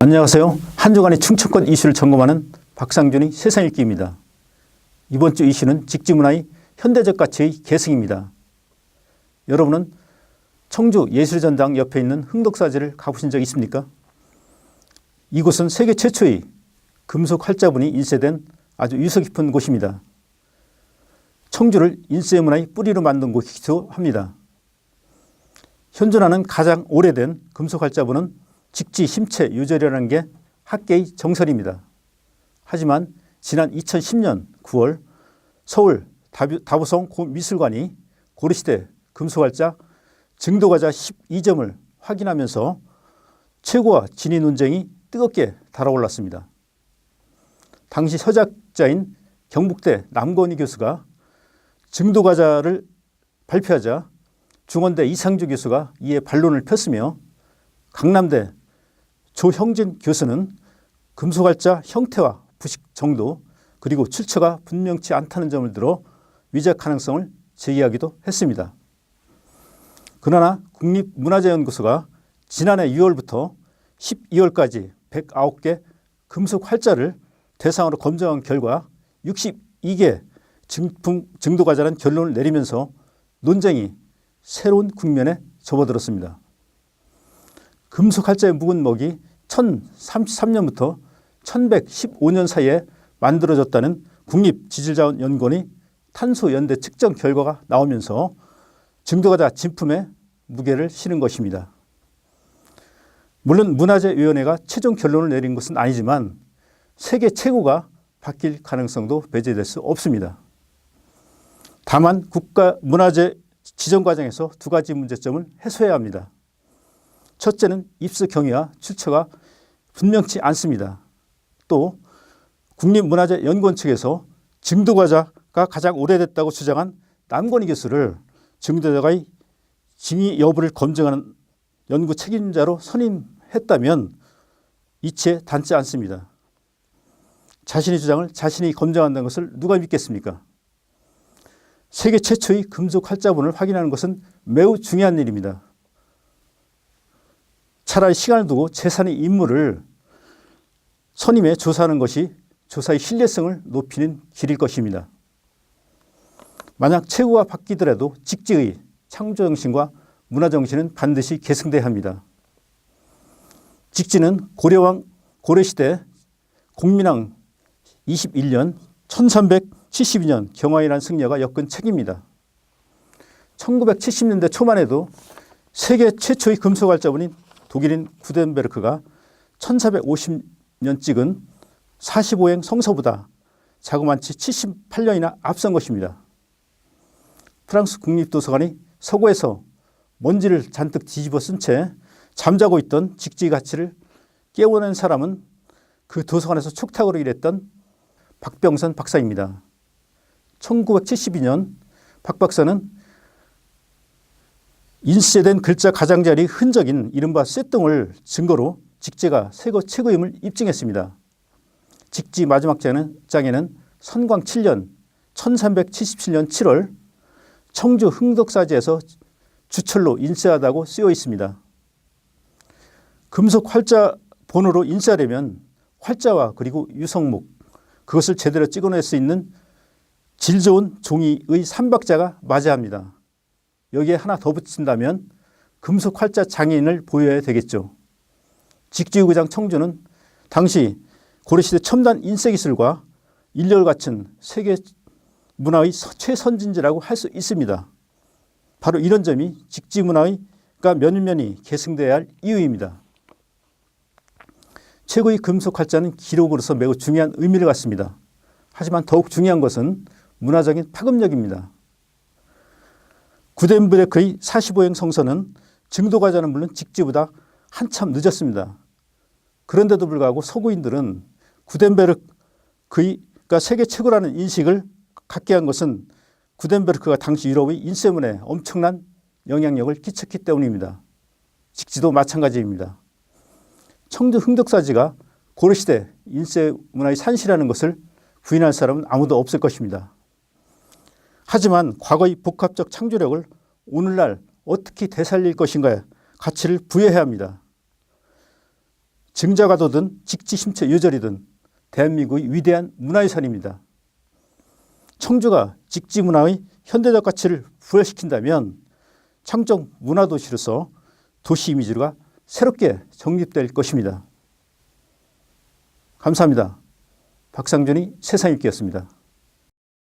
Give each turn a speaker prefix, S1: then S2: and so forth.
S1: 안녕하세요. 한 주간의 충청권 이슈를 점검하는 박상준의 세상 읽기입니다. 이번 주 이슈는 직지문화의 현대적 가치의 계승입니다. 여러분은 청주 예술전당 옆에 있는 흥덕사지를 가보신 적 있습니까? 이곳은 세계 최초의 금속 활자분이 인쇄된 아주 유서 깊은 곳입니다. 청주를 인쇄문화의 뿌리로 만든 곳이기도 합니다. 현존하는 가장 오래된 금속 활자분은 직지 심체 유절이라는 게 학계의 정설입니다. 하지만 지난 2010년 9월 서울 다부성 미술관이 고려시대 금속활자 증도가자 12점을 확인하면서 최고와 진위 논쟁이 뜨겁게 달아올랐습니다. 당시 서작자인 경북대 남건희 교수가 증도가자를 발표하자 중원대 이상주 교수가 이에 반론을 폈으며 강남대 조형진 교수는 금속활자 형태와 부식 정도 그리고 출처가 분명치 않다는 점을 들어 위작 가능성을 제기하기도 했습니다. 그러나 국립문화재연구소가 지난해 6월부터 12월까지 109개 금속활자를 대상으로 검증한 결과 62개 증도가자라는 결론을 내리면서 논쟁이 새로운 국면에 접어들었습니다. 금속활자의 묵은 먹이 1033년부터 1115년 사이에 만들어졌다는 국립지질자원연구원의 탄소연대 측정 결과가 나오면서 증도가자 진품의 무게를 실은 것입니다. 물론 문화재위원회가 최종 결론을 내린 것은 아니지만 세계 최고가 바뀔 가능성도 배제될 수 없습니다. 다만 국가문화재 지정 과정에서 두 가지 문제점을 해소해야 합니다. 첫째는 입수 경위와 출처가 분명치 않습니다. 또 국립문화재연구원 측에서 증도가자가 가장 오래됐다고 주장한 남건희 교수를 증도가자의 진위 여부를 검증하는 연구 책임자로 선임했다면 이치에 닿지 않습니다. 자신의 주장을 자신이 검증한다는 것을 누가 믿겠습니까? 세계 최초의 금속 활자본을 확인하는 것은 매우 중요한 일입니다. 차라리 시간을 두고 제3의 인물을 선임해 조사하는 것이 조사의 신뢰성을 높이는 길일 것입니다. 만약 최고가 바뀌더라도 직지의 창조정신과 문화정신은 반드시 계승돼야 합니다. 직지는 고려왕 고려시대 공민왕 21년 1372년 경화이라는 승려가 엮은 책입니다. 1970년대 초반에도 세계 최초의 금속활자본인 독일인 구텐베르크가 1450년 찍은 45행 성서보다 자그만치 78년이나 앞선 것입니다. 프랑스 국립도서관이 서고에서 먼지를 잔뜩 뒤집어 쓴 채 잠자고 있던 직지의 가치를 깨워낸 사람은 그 도서관에서 촉탁으로 일했던 박병선 박사입니다. 1972년 박 박사는 인쇄된 글자 가장자리 흔적인 이른바 쇠등을 증거로 직제가 최고임을 입증했습니다. 직지 마지막 장에는 선광 7년 1377년 7월 청주 흥덕사지에서 주철로 인쇄하다고 쓰여 있습니다. 금속 활자 본으로 인쇄하려면 활자와 그리고 유성목 그것을 제대로 찍어낼 수 있는 질 좋은 종이의 삼박자가 맞아야 합니다. 여기에 하나 더 붙인다면 금속 활자 장인을 보여야 되겠죠. 직지의구장 청주는 당시 고려시대 첨단 인쇄기술과 인력을 갖춘 세계 문화의 최선진지라고 할 수 있습니다. 바로 이런 점이 직지문화가 면면이 계승돼야 할 이유입니다. 최고의 금속 활자는 기록으로서 매우 중요한 의미를 갖습니다. 하지만 더욱 중요한 것은 문화적인 파급력입니다. 구텐베르크의 45행 성서는 증도가자는 물론 직지보다 한참 늦었습니다. 그런데도 불구하고 서구인들은 구텐베르크가 세계 최고라는 인식을 갖게 한 것은 구텐베르크가 당시 유럽의 인쇄문에 엄청난 영향력을 끼쳤기 때문입니다. 직지도 마찬가지입니다. 청주 흥덕사지가 고려시대 인쇄문화의 산시라는 것을 부인할 사람은 아무도 없을 것입니다. 하지만 과거의 복합적 창조력을 오늘날 어떻게 되살릴 것인가에 가치를 부여해야 합니다. 증자가도든 직지심체 유절이든 대한민국의 위대한 문화유산입니다. 청주가 직지문화의 현대적 가치를 부여시킨다면 창정 문화도시로서 도시 이미지가 새롭게 정립될 것입니다. 감사합니다. 박상준의 세상읽기였습니다.